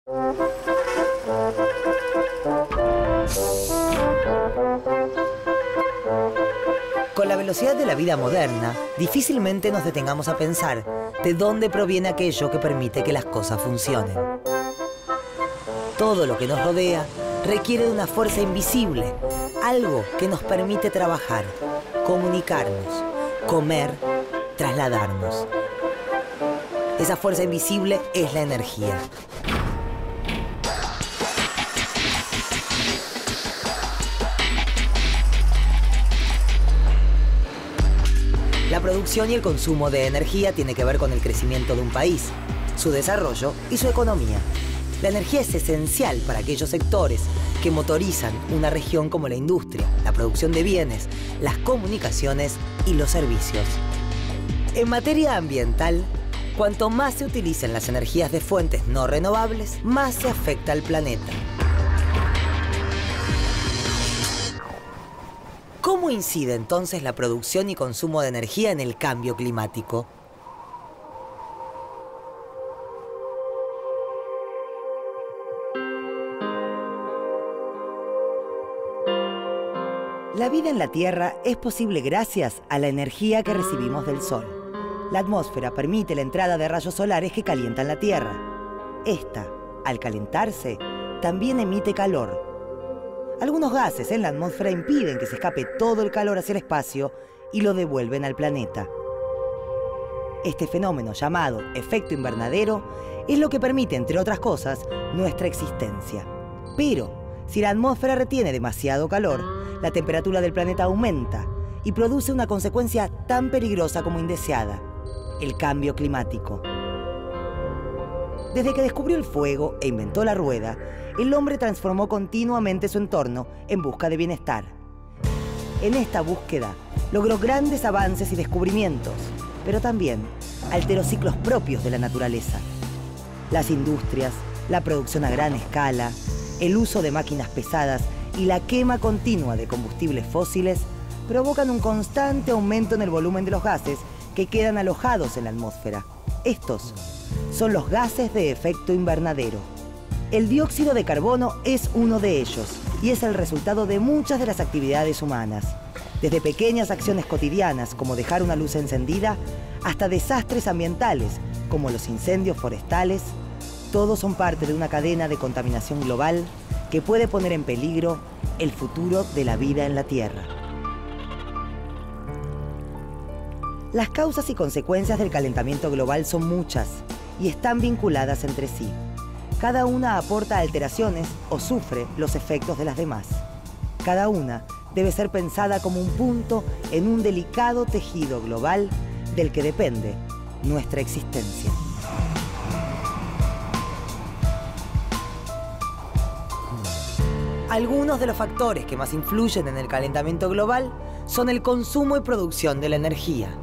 Con la velocidad de la vida moderna, difícilmente nos detengamos a pensar de dónde proviene aquello que permite que las cosas funcionen. Todo lo que nos rodea requiere de una fuerza invisible, algo que nos permite trabajar, comunicarnos, comer, trasladarnos. Esa fuerza invisible es la energía. La producción y el consumo de energía tiene que ver con el crecimiento de un país, su desarrollo y su economía. La energía es esencial para aquellos sectores que motorizan una región como la industria, la producción de bienes, las comunicaciones y los servicios. En materia ambiental, cuanto más se utilicen las energías de fuentes no renovables, más se afecta al planeta. ¿Cómo incide entonces la producción y consumo de energía en el cambio climático? La vida en la Tierra es posible gracias a la energía que recibimos del Sol. La atmósfera permite la entrada de rayos solares que calientan la Tierra. Esta, al calentarse, también emite calor. Algunos gases en la atmósfera impiden que se escape todo el calor hacia el espacio y lo devuelven al planeta. Este fenómeno, llamado efecto invernadero, es lo que permite, entre otras cosas, nuestra existencia. Pero, si la atmósfera retiene demasiado calor, la temperatura del planeta aumenta y produce una consecuencia tan peligrosa como indeseada: el cambio climático. Desde que descubrió el fuego e inventó la rueda, el hombre transformó continuamente su entorno en busca de bienestar. En esta búsqueda, logró grandes avances y descubrimientos, pero también alteró ciclos propios de la naturaleza. Las industrias, la producción a gran escala, el uso de máquinas pesadas y la quema continua de combustibles fósiles provocan un constante aumento en el volumen de los gases que quedan alojados en la atmósfera. Estos son los gases de efecto invernadero. El dióxido de carbono es uno de ellos y es el resultado de muchas de las actividades humanas. Desde pequeñas acciones cotidianas como dejar una luz encendida hasta desastres ambientales como los incendios forestales, todos son parte de una cadena de contaminación global que puede poner en peligro el futuro de la vida en la Tierra. Las causas y consecuencias del calentamiento global son muchas y están vinculadas entre sí. Cada una aporta alteraciones o sufre los efectos de las demás. Cada una debe ser pensada como un punto en un delicado tejido global del que depende nuestra existencia. Algunos de los factores que más influyen en el calentamiento global son el consumo y producción de la energía.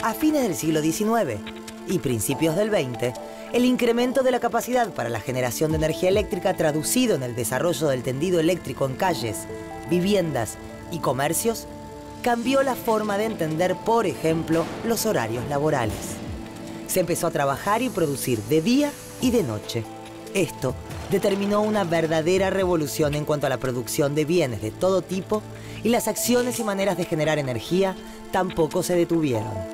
A fines del siglo XIX y principios del XX, el incremento de la capacidad para la generación de energía eléctrica traducido en el desarrollo del tendido eléctrico en calles, viviendas y comercios cambió la forma de entender, por ejemplo, los horarios laborales. Se empezó a trabajar y producir de día y de noche. Esto determinó una verdadera revolución en cuanto a la producción de bienes de todo tipo y las acciones y maneras de generar energía tampoco se detuvieron.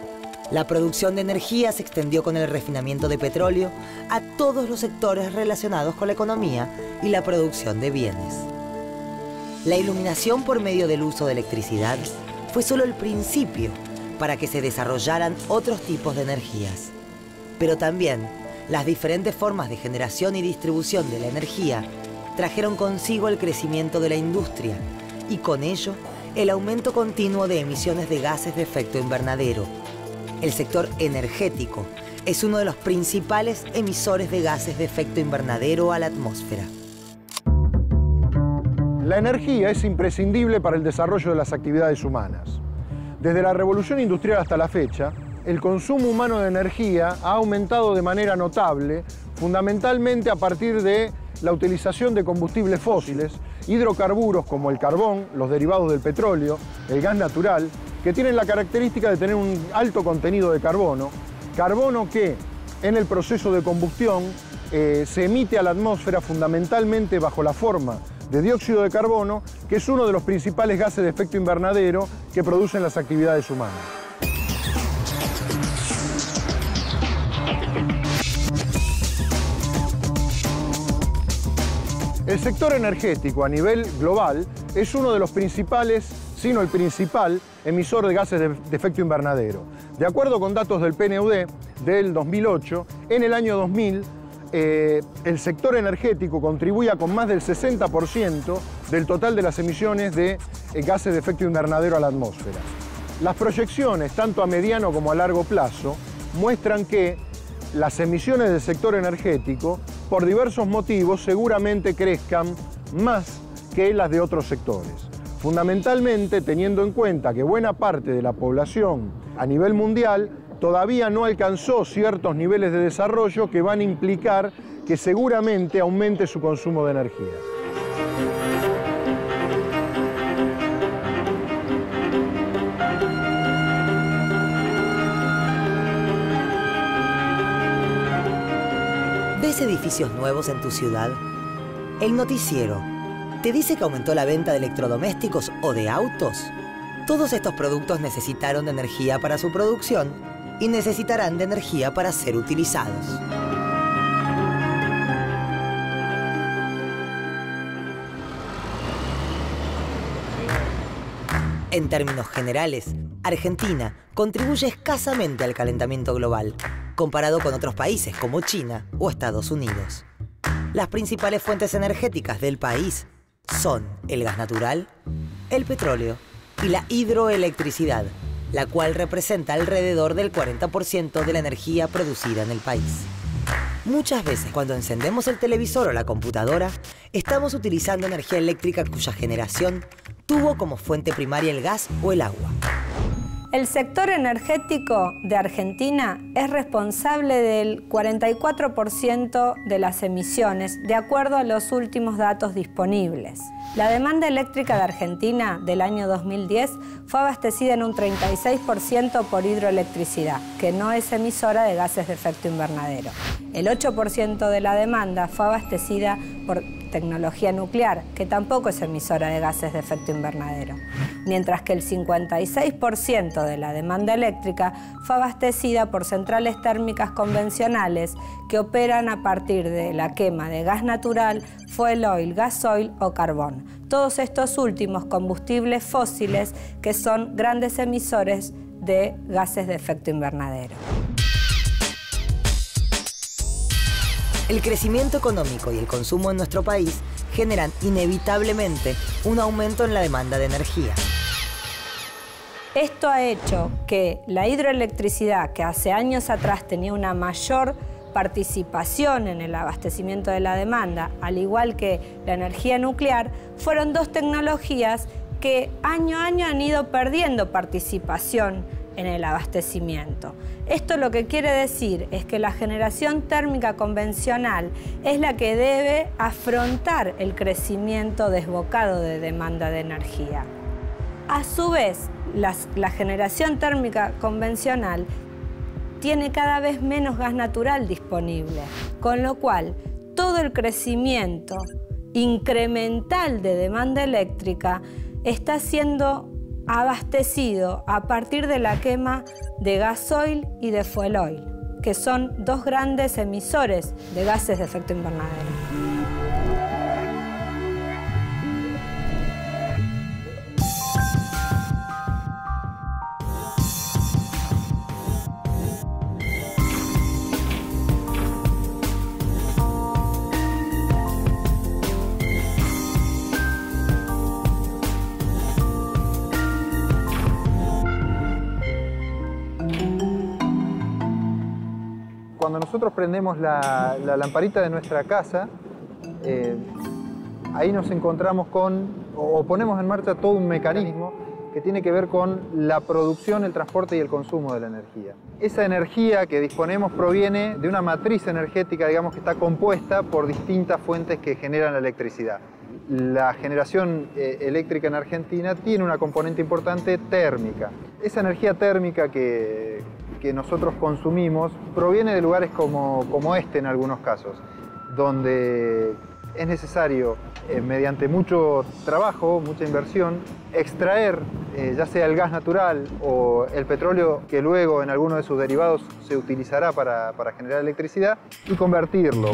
La producción de energía se extendió con el refinamiento de petróleo a todos los sectores relacionados con la economía y la producción de bienes. La iluminación por medio del uso de electricidad fue solo el principio para que se desarrollaran otros tipos de energías. Pero también las diferentes formas de generación y distribución de la energía trajeron consigo el crecimiento de la industria y con ello el aumento continuo de emisiones de gases de efecto invernadero. El sector energético es uno de los principales emisores de gases de efecto invernadero a la atmósfera. La energía es imprescindible para el desarrollo de las actividades humanas. Desde la revolución industrial hasta la fecha, el consumo humano de energía ha aumentado de manera notable, fundamentalmente a partir de la utilización de combustibles fósiles, hidrocarburos como el carbón, los derivados del petróleo, el gas natural, que tienen la característica de tener un alto contenido de carbono Carbono que en el proceso de combustión se emite a la atmósfera fundamentalmente bajo la forma de dióxido de carbono, que es uno de los principales gases de efecto invernadero que producen las actividades humanas. El sector energético a nivel global es uno de los principales, si no el principal, emisor de gases de efecto invernadero. De acuerdo con datos del PNUD del 2008, en el año 2000, el sector energético contribuía con más del 60% del total de las emisiones de gases de efecto invernadero a la atmósfera. Las proyecciones, tanto a mediano como a largo plazo, muestran que las emisiones del sector energético, por diversos motivos, seguramente crezcan más que las de otros sectores. Fundamentalmente teniendo en cuenta que buena parte de la población a nivel mundial todavía no alcanzó ciertos niveles de desarrollo que van a implicar que seguramente aumente su consumo de energía. ¿Ves edificios nuevos en tu ciudad? El noticiero ¿te dice que aumentó la venta de electrodomésticos o de autos? Todos estos productos necesitaron de energía para su producción y necesitarán de energía para ser utilizados. En términos generales, Argentina contribuye escasamente al calentamiento global, comparado con otros países como China o Estados Unidos. Las principales fuentes energéticas del país son el gas natural, el petróleo y la hidroelectricidad, la cual representa alrededor del 40% de la energía producida en el país. Muchas veces cuando encendemos el televisor o la computadora, estamos utilizando energía eléctrica cuya generación tuvo como fuente primaria el gas o el agua. El sector energético de Argentina es responsable del 44% de las emisiones, de acuerdo a los últimos datos disponibles. La demanda eléctrica de Argentina del año 2010 fue abastecida en un 36% por hidroelectricidad, que no es emisora de gases de efecto invernadero. El 8% de la demanda fue abastecida por tecnología nuclear, que tampoco es emisora de gases de efecto invernadero. Mientras que el 56% de la demanda eléctrica fue abastecida por centrales térmicas convencionales que operan a partir de la quema de gas natural, fuel oil, gasoil o carbón. Todos estos últimos combustibles fósiles que son grandes emisores de gases de efecto invernadero. El crecimiento económico y el consumo en nuestro país generan inevitablemente un aumento en la demanda de energía. Esto ha hecho que la hidroelectricidad, que hace años atrás tenía una mayor participación en el abastecimiento de la demanda, al igual que la energía nuclear, fueron dos tecnologías que año a año han ido perdiendo participación en el abastecimiento. Esto lo que quiere decir es que la generación térmica convencional es la que debe afrontar el crecimiento desbocado de demanda de energía. A su vez, la generación térmica convencional tiene cada vez menos gas natural disponible, con lo cual todo el crecimiento incremental de demanda eléctrica está siendo abastecido a partir de la quema de gasoil y de fuel oil, que son dos grandes emisores de gases de efecto invernadero. Cuando nosotros prendemos la lamparita de nuestra casa, ahí nos encontramos o ponemos en marcha todo un mecanismo que tiene que ver con la producción, el transporte y el consumo de la energía. Esa energía que disponemos proviene de una matriz energética, digamos, que está compuesta por distintas fuentes que generan la electricidad. La generación eléctrica en Argentina tiene una componente importante térmica. Esa energía térmica que que nosotros consumimos proviene de lugares como este en algunos casos, donde es necesario, mediante mucho trabajo, mucha inversión, extraer ya sea el gas natural o el petróleo que luego en alguno de sus derivados se utilizará para generar electricidad y convertirlo.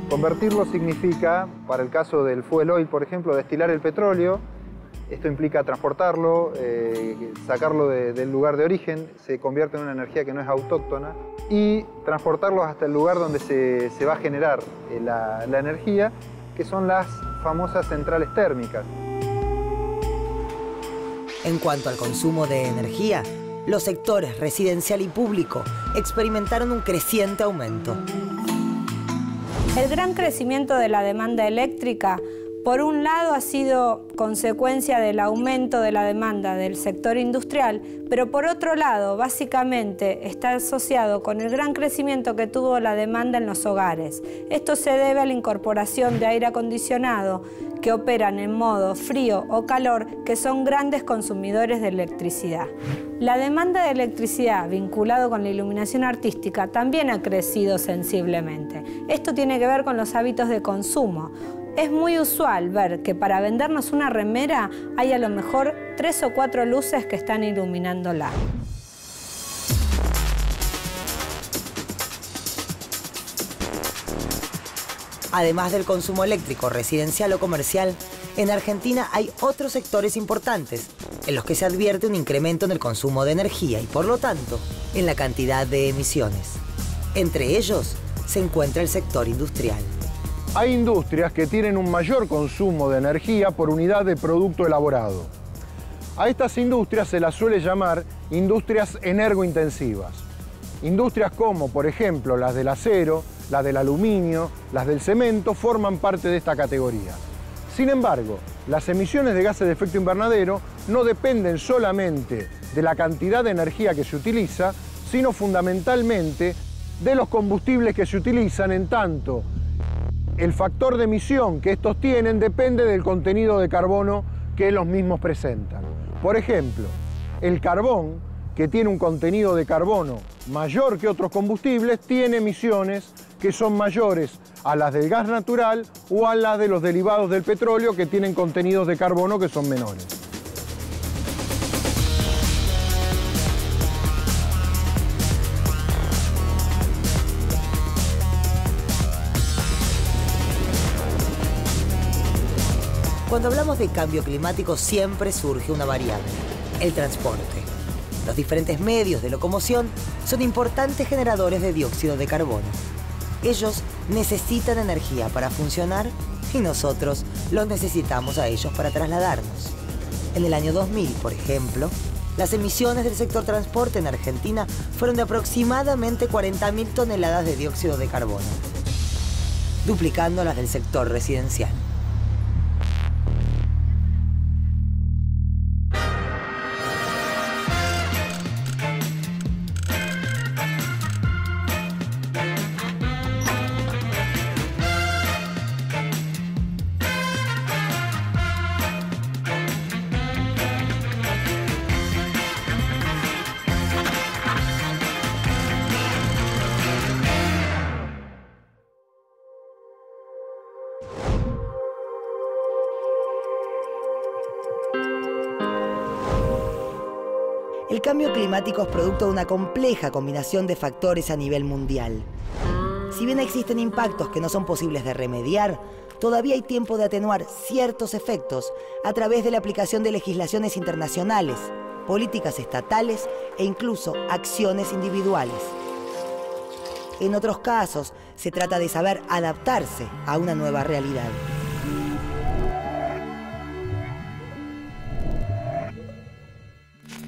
Convertirlo significa, para el caso del fuel oil, por ejemplo, destilar el petróleo. Esto implica transportarlo, sacarlo del lugar de origen, se convierte en una energía que no es autóctona, y transportarlo hasta el lugar donde se va a generar la energía, que son las famosas centrales térmicas. En cuanto al consumo de energía, los sectores residencial y público experimentaron un creciente aumento. El gran crecimiento de la demanda eléctrica, por un lado, ha sido consecuencia del aumento de la demanda del sector industrial, pero por otro lado, básicamente, está asociado con el gran crecimiento que tuvo la demanda en los hogares. Esto se debe a la incorporación de aire acondicionado, que operan en modo frío o calor, que son grandes consumidores de electricidad. La demanda de electricidad vinculado con la iluminación artística también ha crecido sensiblemente. Esto tiene que ver con los hábitos de consumo. Es muy usual ver que para vendernos una remera hay a lo mejor 3 o 4 luces que están iluminándola. Además del consumo eléctrico residencial o comercial, en Argentina hay otros sectores importantes en los que se advierte un incremento en el consumo de energía y, por lo tanto, en la cantidad de emisiones. Entre ellos se encuentra el sector industrial. Hay industrias que tienen un mayor consumo de energía por unidad de producto elaborado. A estas industrias se las suele llamar industrias energointensivas. Industrias como, por ejemplo, las del acero, las del aluminio, las del cemento, forman parte de esta categoría. Sin embargo, las emisiones de gases de efecto invernadero no dependen solamente de la cantidad de energía que se utiliza, sino fundamentalmente de los combustibles que se utilizan, en tanto el factor de emisión que estos tienen depende del contenido de carbono que los mismos presentan. Por ejemplo, el carbón, que tiene un contenido de carbono mayor que otros combustibles, tiene emisiones que son mayores a las del gas natural o a las de los derivados del petróleo, que tienen contenidos de carbono que son menores. Cuando hablamos de cambio climático siempre surge una variable, el transporte. Los diferentes medios de locomoción son importantes generadores de dióxido de carbono. Ellos necesitan energía para funcionar y nosotros los necesitamos a ellos para trasladarnos. En el año 2000, por ejemplo, las emisiones del sector transporte en Argentina fueron de aproximadamente 40.000 toneladas de dióxido de carbono, duplicando las del sector residencial. El cambio climático es producto de una compleja combinación de factores a nivel mundial. Si bien existen impactos que no son posibles de remediar, todavía hay tiempo de atenuar ciertos efectos a través de la aplicación de legislaciones internacionales, políticas estatales e incluso acciones individuales. En otros casos, se trata de saber adaptarse a una nueva realidad.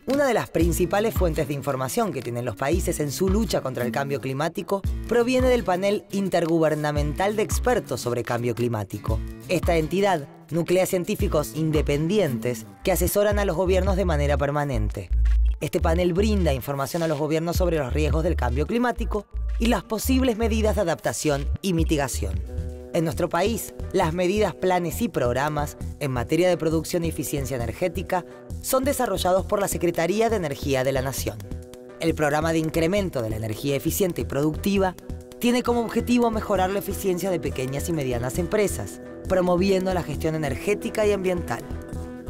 Una de las principales fuentes de información que tienen los países en su lucha contra el cambio climático proviene del Panel Intergubernamental de Expertos sobre Cambio Climático. Esta entidad nuclea científicos independientes que asesoran a los gobiernos de manera permanente. Este panel brinda información a los gobiernos sobre los riesgos del cambio climático y las posibles medidas de adaptación y mitigación. En nuestro país, las medidas, planes y programas en materia de producción y eficiencia energética son desarrollados por la Secretaría de Energía de la Nación. El programa de incremento de la energía eficiente y productiva tiene como objetivo mejorar la eficiencia de pequeñas y medianas empresas, promoviendo la gestión energética y ambiental.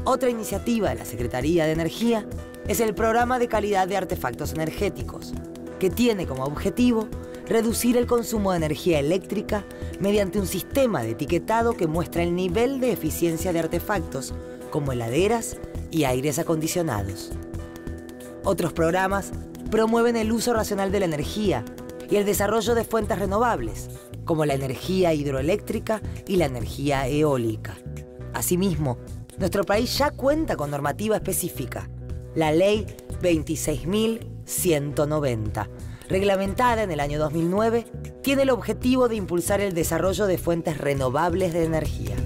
Otra iniciativa de la Secretaría de Energía es el Programa de Calidad de Artefactos Energéticos, que tiene como objetivo reducir el consumo de energía eléctrica mediante un sistema de etiquetado que muestra el nivel de eficiencia de artefactos como heladeras y aires acondicionados. Otros programas promueven el uso racional de la energía y el desarrollo de fuentes renovables, como la energía hidroeléctrica y la energía eólica. Asimismo, nuestro país ya cuenta con normativa específica, la Ley 26.190, reglamentada en el año 2009, tiene el objetivo de impulsar el desarrollo de fuentes renovables de energía.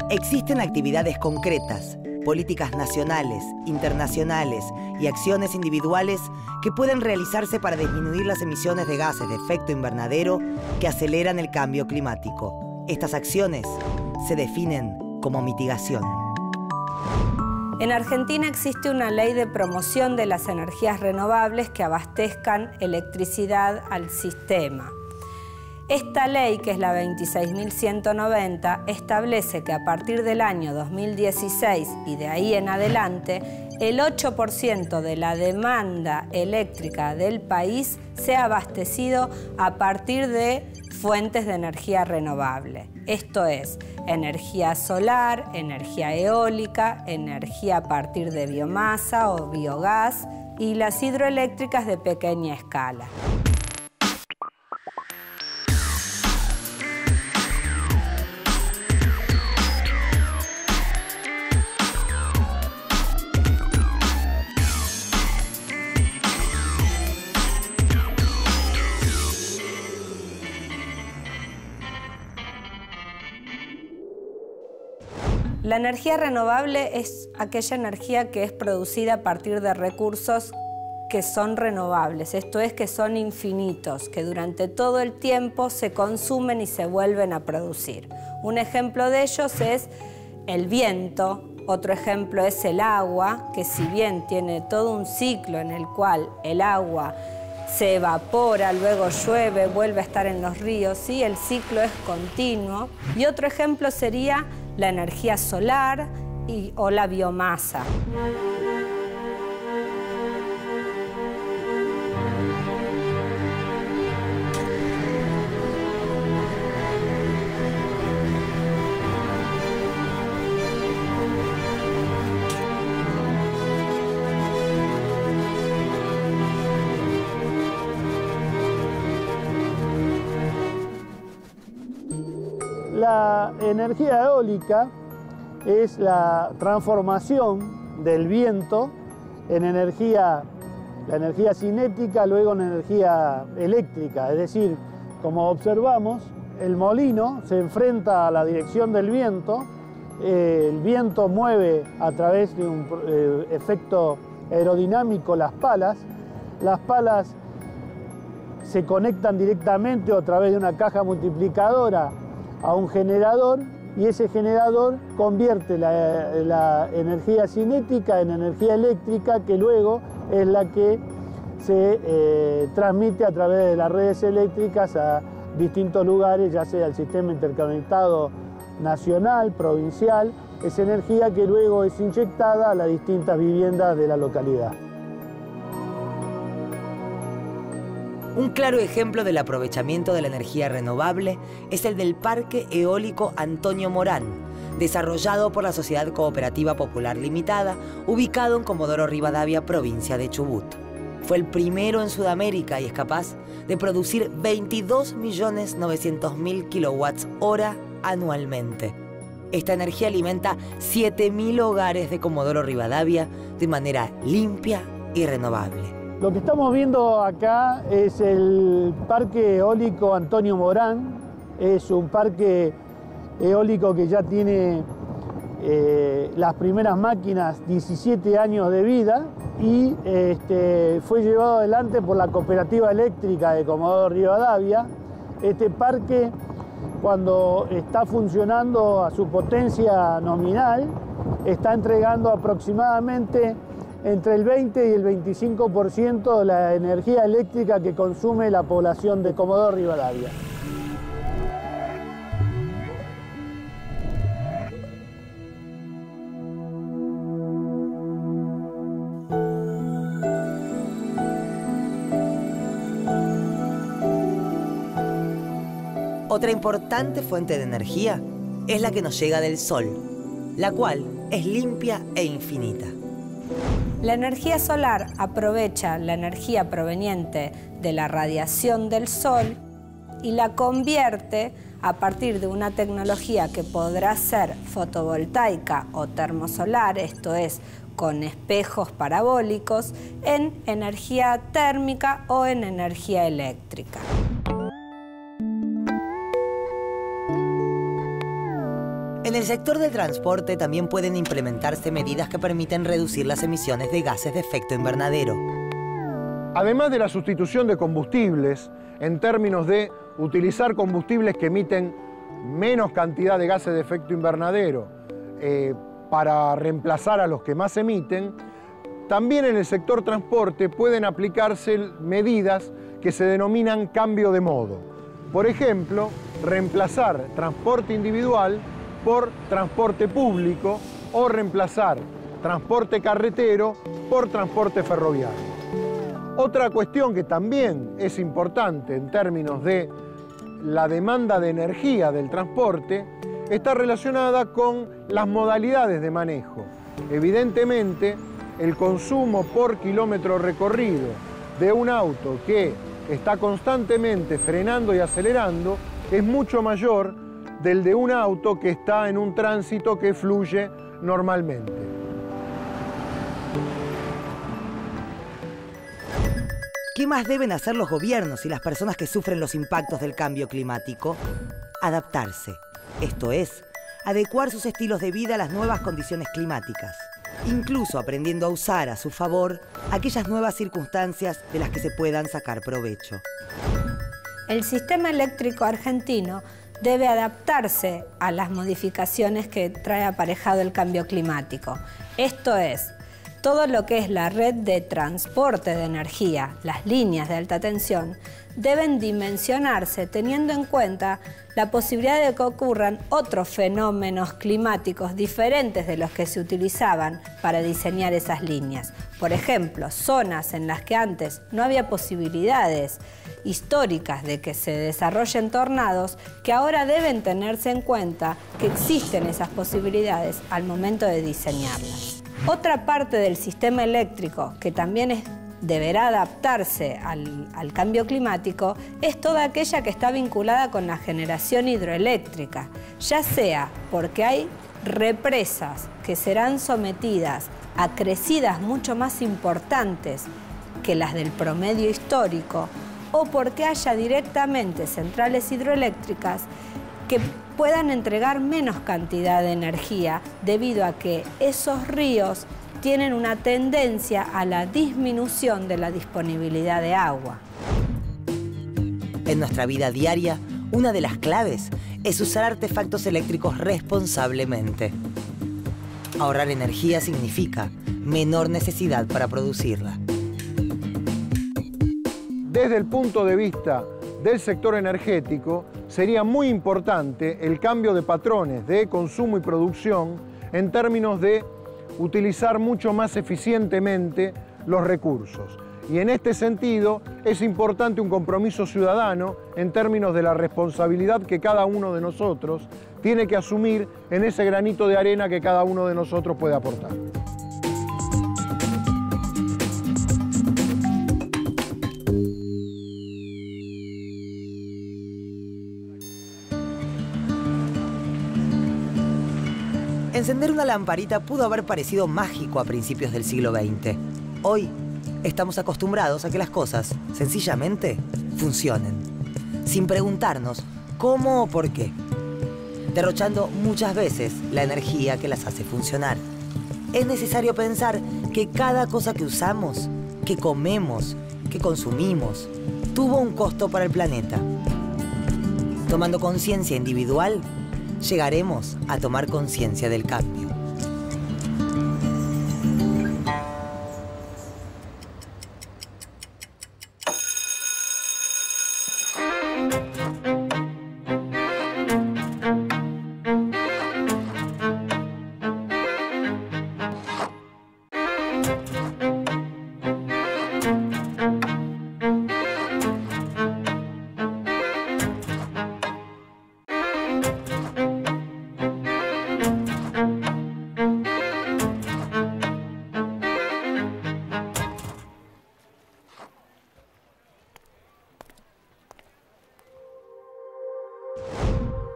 Existen actividades concretas, políticas nacionales, internacionales y acciones individuales que pueden realizarse para disminuir las emisiones de gases de efecto invernadero que aceleran el cambio climático. Estas acciones se definen como mitigación. En Argentina existe una ley de promoción de las energías renovables que abastezcan electricidad al sistema. Esta ley, que es la 26.190, establece que a partir del año 2016 y de ahí en adelante, el 8% de la demanda eléctrica del país sea abastecido a partir de fuentes de energía renovable. Esto es, energía solar, energía eólica, energía a partir de biomasa o biogás y las hidroeléctricas de pequeña escala. La energía renovable es aquella energía que es producida a partir de recursos que son renovables, esto es, que son infinitos, que durante todo el tiempo se consumen y se vuelven a producir. Un ejemplo de ellos es el viento, otro ejemplo es el agua, que si bien tiene todo un ciclo en el cual el agua se evapora, luego llueve, vuelve a estar en los ríos, ¿sí? El ciclo es continuo. Y otro ejemplo sería la energía solar o la biomasa. La energía eólica es la transformación del viento en energía, la energía cinética, luego en energía eléctrica. Es decir, como observamos, el molino se enfrenta a la dirección del viento, el viento mueve a través de un efecto aerodinámico las palas se conectan directamente o a través de una caja multiplicadora a un generador y ese generador convierte la energía cinética en energía eléctrica que luego es la que se transmite a través de las redes eléctricas a distintos lugares, ya sea el sistema interconectado nacional, provincial, es energía que luego es inyectada a las distintas viviendas de la localidad. Un claro ejemplo del aprovechamiento de la energía renovable es el del Parque Eólico Antonio Morán, desarrollado por la Sociedad Cooperativa Popular Limitada, ubicado en Comodoro Rivadavia, provincia de Chubut. Fue el primero en Sudamérica y es capaz de producir 22.900.000 kWh anualmente. Esta energía alimenta 7.000 hogares de Comodoro Rivadavia de manera limpia y renovable. Lo que estamos viendo acá es el Parque Eólico Antonio Morán. Es un parque eólico que ya tiene las primeras máquinas 17 años de vida y fue llevado adelante por la Cooperativa Eléctrica de Comodoro Rivadavia. Este parque, cuando está funcionando a su potencia nominal, está entregando aproximadamente entre el 20 y el 25% de la energía eléctrica que consume la población de Comodoro Rivadavia. Otra importante fuente de energía es la que nos llega del Sol, la cual es limpia e infinita. La energía solar aprovecha la energía proveniente de la radiación del Sol y la convierte a partir de una tecnología que podrá ser fotovoltaica o termosolar, esto es, con espejos parabólicos, en energía térmica o en energía eléctrica. En el sector del transporte también pueden implementarse medidas que permiten reducir las emisiones de gases de efecto invernadero. Además de la sustitución de combustibles, en términos de utilizar combustibles que emiten menos cantidad de gases de efecto invernadero para reemplazar a los que más emiten, también en el sector transporte pueden aplicarse medidas que se denominan cambio de modo. Por ejemplo, reemplazar transporte individual por transporte público o reemplazar transporte carretero por transporte ferroviario. Otra cuestión que también es importante en términos de la demanda de energía del transporte está relacionada con las modalidades de manejo. Evidentemente, el consumo por kilómetro recorrido de un auto que está constantemente frenando y acelerando es mucho mayor del de un auto que está en un tránsito que fluye normalmente. ¿Qué más deben hacer los gobiernos y las personas que sufren los impactos del cambio climático? Adaptarse, esto es, adecuar sus estilos de vida a las nuevas condiciones climáticas, incluso aprendiendo a usar a su favor aquellas nuevas circunstancias de las que se puedan sacar provecho. El sistema eléctrico argentino debe adaptarse a las modificaciones que trae aparejado el cambio climático. Esto es, todo lo que es la red de transporte de energía, las líneas de alta tensión, deben dimensionarse teniendo en cuenta la posibilidad de que ocurran otros fenómenos climáticos diferentes de los que se utilizaban para diseñar esas líneas. Por ejemplo, zonas en las que antes no había posibilidades históricas de que se desarrollen tornados, que ahora deben tenerse en cuenta que existen esas posibilidades al momento de diseñarlas. Otra parte del sistema eléctrico que también deberá adaptarse al cambio climático es toda aquella que está vinculada con la generación hidroeléctrica, ya sea porque hay represas que serán sometidas a crecidas mucho más importantes que las del promedio histórico, o porque haya directamente centrales hidroeléctricas que puedan entregar menos cantidad de energía debido a que esos ríos tienen una tendencia a la disminución de la disponibilidad de agua. En nuestra vida diaria, una de las claves es usar artefactos eléctricos responsablemente. Ahorrar energía significa menor necesidad para producirla. Desde el punto de vista del sector energético, sería muy importante el cambio de patrones de consumo y producción en términos de utilizar mucho más eficientemente los recursos. Y en este sentido es importante un compromiso ciudadano en términos de la responsabilidad que cada uno de nosotros tiene que asumir en ese granito de arena que cada uno de nosotros puede aportar. Encender una lamparita pudo haber parecido mágico a principios del siglo XX. Hoy estamos acostumbrados a que las cosas, sencillamente, funcionen, sin preguntarnos cómo o por qué, derrochando muchas veces la energía que las hace funcionar. Es necesario pensar que cada cosa que usamos, que comemos, que consumimos, tuvo un costo para el planeta. Tomando conciencia individual, llegaremos a tomar conciencia del cambio.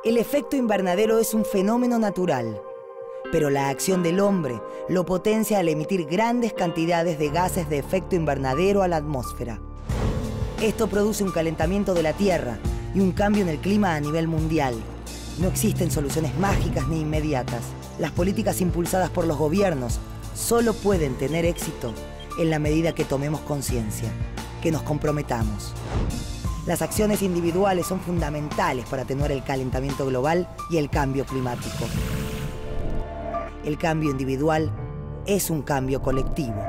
El efecto invernadero es un fenómeno natural, pero la acción del hombre lo potencia al emitir grandes cantidades de gases de efecto invernadero a la atmósfera. Esto produce un calentamiento de la Tierra y un cambio en el clima a nivel mundial. No existen soluciones mágicas ni inmediatas. Las políticas impulsadas por los gobiernos solo pueden tener éxito en la medida que tomemos conciencia, que nos comprometamos. Las acciones individuales son fundamentales para atenuar el calentamiento global y el cambio climático. El cambio individual es un cambio colectivo.